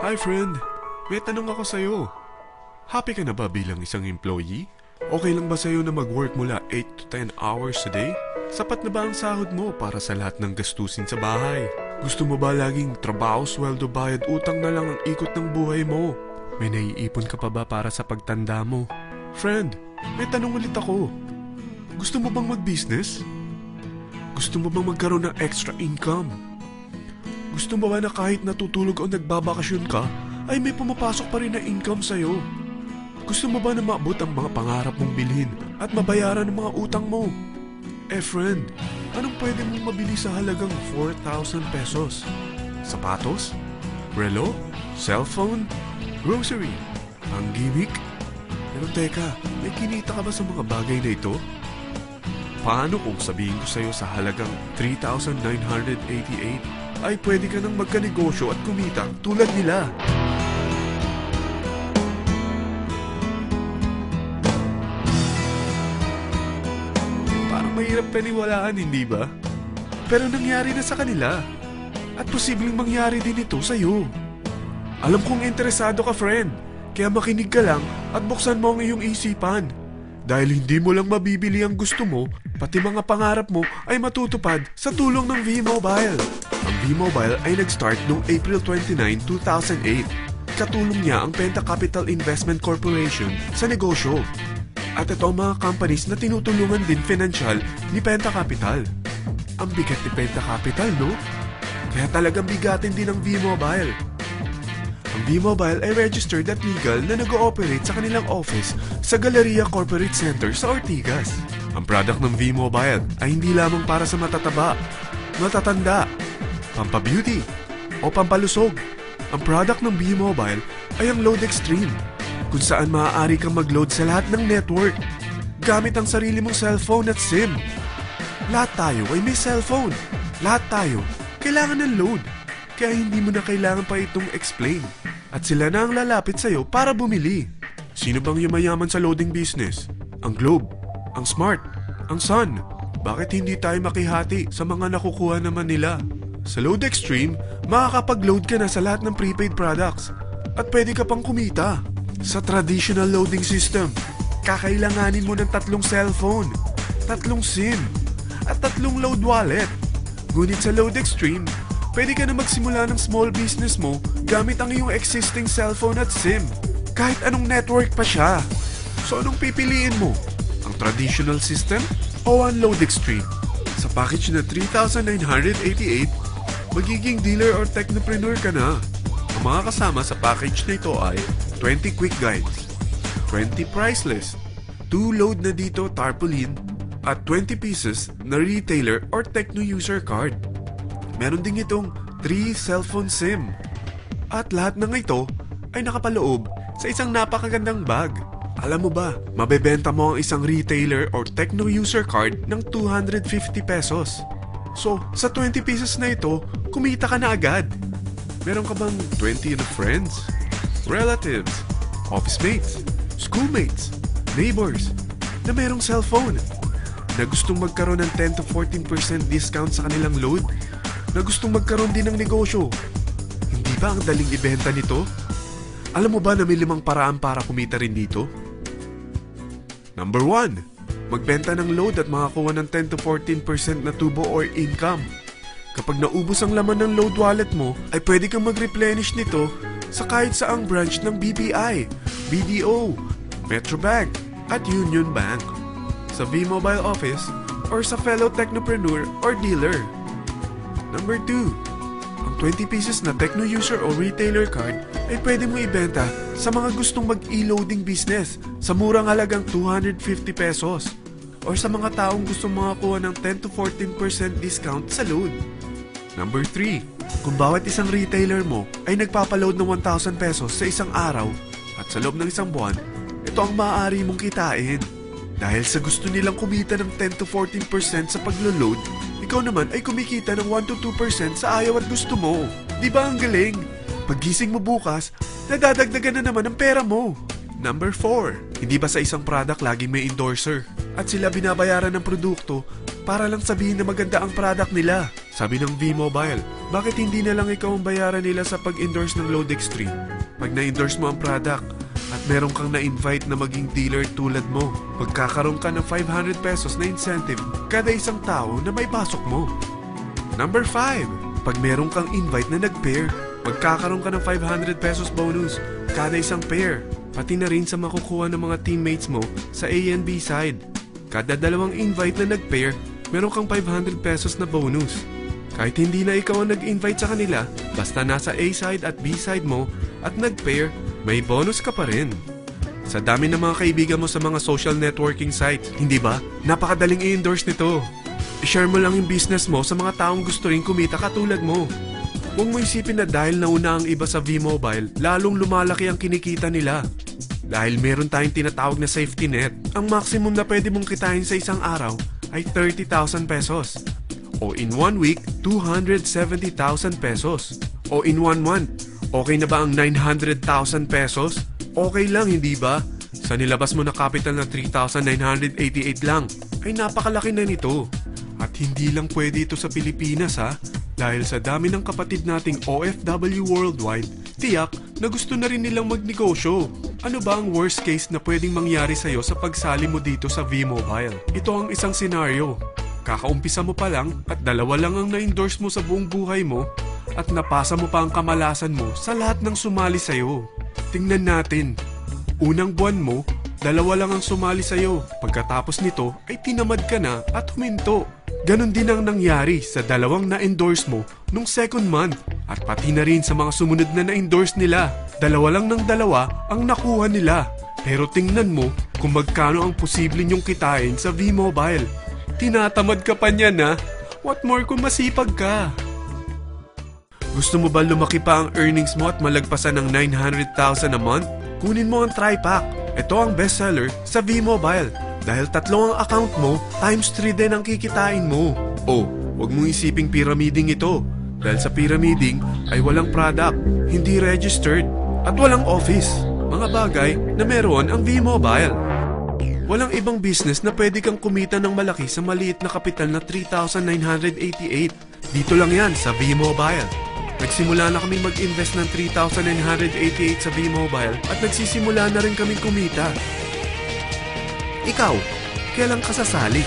Hi friend, may tanong ako sa'yo. Happy ka na ba bilang isang employee? Okay lang ba sa'yo na mag-work mula 8 to 10 hours a day? Sapat na ba ang sahod mo para sa lahat ng gastusin sa bahay? Gusto mo ba laging trabaho, sweldo, bayad, utang na lang ang ikot ng buhay mo? May naiipon ka pa ba para sa pagtanda mo? Friend, may tanong ulit ako. Gusto mo bang mag-business? Gusto mo bang magkaroon ng extra income? Gusto mo ba na kahit natutulog o nagbabakasyon ka, ay may pumapasok pa rin na income sa'yo? Gusto mo ba na maabot ang mga pangarap mong bilhin at mabayaran ang mga utang mo? Friend, anong pwede mong mabili sa halagang 4,000 pesos? Sapatos? Relo? Cellphone? Grocery? Ang gimmick? Pero teka, may kinita ka ba sa mga bagay na ito? Paano kung sabihin ko sa'yo sa halagang 3,988 ay pwede ka nang magkanegosyo at kumita tulad nila? Parang mahirap paniwalaan, hindi ba? Pero nangyari na sa kanila. At posibleng mangyari din ito sa'yo. Alam kong interesado ka, friend. Kaya makinig ka lang at buksan mo ang iyong isipan. Dahil hindi mo lang mabibili ang gusto mo, pati mga pangarap mo ay matutupad sa tulong ng V-Mobile. Ang V-Mobile ay nag-start noong April 29, 2008. Katulong niya ang Penta Capital Investment Corporation sa negosyo. At ito ang mga companies na tinutulungan din financial ni Penta Capital. Ang bigat ni Penta Capital, no? Kaya talagang bigatin din ang V-Mobile. Ang V-Mobile ay registered at legal na nag-ooperate sa kanilang office sa Galleria Corporate Center sa Ortigas. Ang product ng V-Mobile ay hindi lamang para sa matataba, matatanda, pampabeauty, o pampalusog. Ang product ng V-Mobile ay ang Load Extreme, kung saan maaari kang mag-load sa lahat ng network gamit ang sarili mong cellphone at SIM. Lahat tayo ay may cellphone. Lahat tayo kailangan ng load. Kaya hindi mo na kailangan pa itong explain. At sila na ang lalapit sa'yo para bumili. Sino bang yumayaman sa loading business? Ang Globe, ang Smart, ang Sun. Bakit hindi tayo makihati sa mga nakukuha naman nila? Sa Load Extreme, makakapag-load ka na sa lahat ng prepaid products. At pwede ka pang kumita. Sa traditional loading system, kakailanganin mo ng 3 cellphone, 3 SIM, at 3 load wallet. Ngunit sa Load Extreme, pwede ka na magsimula ng small business mo gamit ang iyong existing cellphone at SIM. Kahit anong network pa siya. So anong pipiliin mo? Ang traditional system o ang Load Extreme? Sa package na 3,988, magiging dealer or technopreneur ka na. Ang mga kasama sa package na ito ay 20 quick guides, 20 price list, 2 load na dito tarpaulin, at 20 pieces na retailer or techno user card. Meron din itong 3 cellphone SIM. At lahat ng ito ay nakapaloob sa isang napakagandang bag. Alam mo ba, mabebenta mo ang isang retailer or techno user card ng 250 pesos. So, sa 20 pieces na ito, kumita ka na agad. Meron ka bang 20 na friends, relatives, office mates, schoolmates, neighbors na merong cellphone, na gustong magkaroon ng 10 to 14% discount sa kanilang load, na gustong magkaroon din ng negosyo? Hindi ba ang daling ibenta nito? Alam mo ba na may 5 paraan para kumita rin dito? Number 1, magbenta ng load at makakuha ng 10 to 14% na tubo or income. Kapag naubos ang laman ng load wallet mo, ay pwede kang mag-replenish nito sa kahit saang branch ng BPI, BDO, Metrobank, at Union Bank, sa V-Mobile office, or sa fellow technopreneur or dealer. Number 2, ang 20 pieces na techno user o retailer card ay pwede mo ibenta sa mga gustong mag-e-loading business sa murang halagang 250 pesos, or sa mga taong gustong makakuha ng 10 to 14% discount sa load. Number 3, kung bawat isang retailer mo ay nagpapaload ng 1,000 pesos sa isang araw at sa loob ng isang buwan, ito ang maaari mong kitain. Dahil sa gusto nilang kumita ng 10 to 14% sa paglo-load, ikaw naman ay kumikita ng 1 to 2% sa ayaw at gusto mo. Di ba ang galing? Paggising mo bukas, nadadagdagan na naman ang pera mo. Number 4, hindi ba sa isang product laging may endorser? At sila binabayaran ng produkto para lang sabihin na maganda ang product nila. Sabi ng V-Mobile, bakit hindi na lang ikaw ang bayaran nila sa pag-endorse ng Load Extreme? Pag na-endorse mo ang product at meron kang na-invite na maging dealer tulad mo, magkakaroon ka ng 500 pesos na incentive kada isang tao na may pasok mo. Number 5. Pag meron kang invite na nag-pair, magkakaroon ka ng 500 pesos bonus kada isang pair, pati na rin sa makukuha ng mga teammates mo sa A and B side. Kada dalawang invite na nag-pair, meron kang 500 pesos na bonus. Kahit hindi na ikaw ang nag-invite sa kanila, basta nasa A side at B side mo at nag-pair, may bonus ka pa rin. Sa dami ng mga kaibigan mo sa mga social networking sites, hindi ba? Napakadaling i-endorse nito. I-share mo lang yung business mo sa mga taong gusto rin kumita katulad mo. Huwag mo isipin na dahil nauna ang iba sa V-Mobile, lalong lumalaki ang kinikita nila. Dahil meron tayong tinatawag na safety net, ang maximum na pwede mong kitain sa isang araw ay 30,000 pesos. O in 1 week, 270,000 pesos. O in 1 month, okay na ba ang 900,000 pesos? Okay lang, hindi ba? Sa nilabas mo na capital na 3,988 lang, ay napakalaki na nito. At hindi lang pwede ito sa Pilipinas ha, dahil sa dami ng kapatid nating OFW worldwide, tiyak na gusto na rin nilang magnegosyo. Ano ba ang worst case na pwedeng mangyari sa'yo sa pagsali mo dito sa V-Mobile? Ito ang isang senaryo. Kakaumpisa mo pa lang at 2 lang ang na-endorse mo sa buong buhay mo at napasa mo pa ang kamalasan mo sa lahat ng sumali sa'yo. Tingnan natin. Unang buwan mo, 2 lang ang sumali sa'yo. Pagkatapos nito ay tinamad ka na at huminto. Ganon din ang nangyari sa 2 na-endorse mo nung second month at pati na rin sa mga sumunod na na-endorse nila. 2 lang ng 2 ang nakuha nila. Pero tingnan mo kung magkano ang posible nyong kitain sa V-Mobile. Tinatamad ka pa niyan ha? What more kung masipag ka? Gusto mo ba lumaki pa ang earnings mo at malagpasan ng 900,000 a month? Kunin mo ang TriPack. Ito ang bestseller sa V-Mobile. Dahil 3 ang account mo, times 3 din ang kikitain mo. Oh, huwag mong isiping pyramiding ito. Dahil sa pyramiding ay walang product, hindi registered, at walang office. Mga bagay na meron ang V-Mobile. Walang ibang business na pwede kang kumita ng malaki sa maliit na kapital na 3,988. Dito lang yan sa V-Mobile. Nagsimula na kaming mag-invest ng 3,988 sa V-Mobile at nagsisimula na rin kaming kumita. Ikaw, kailan ka sasali?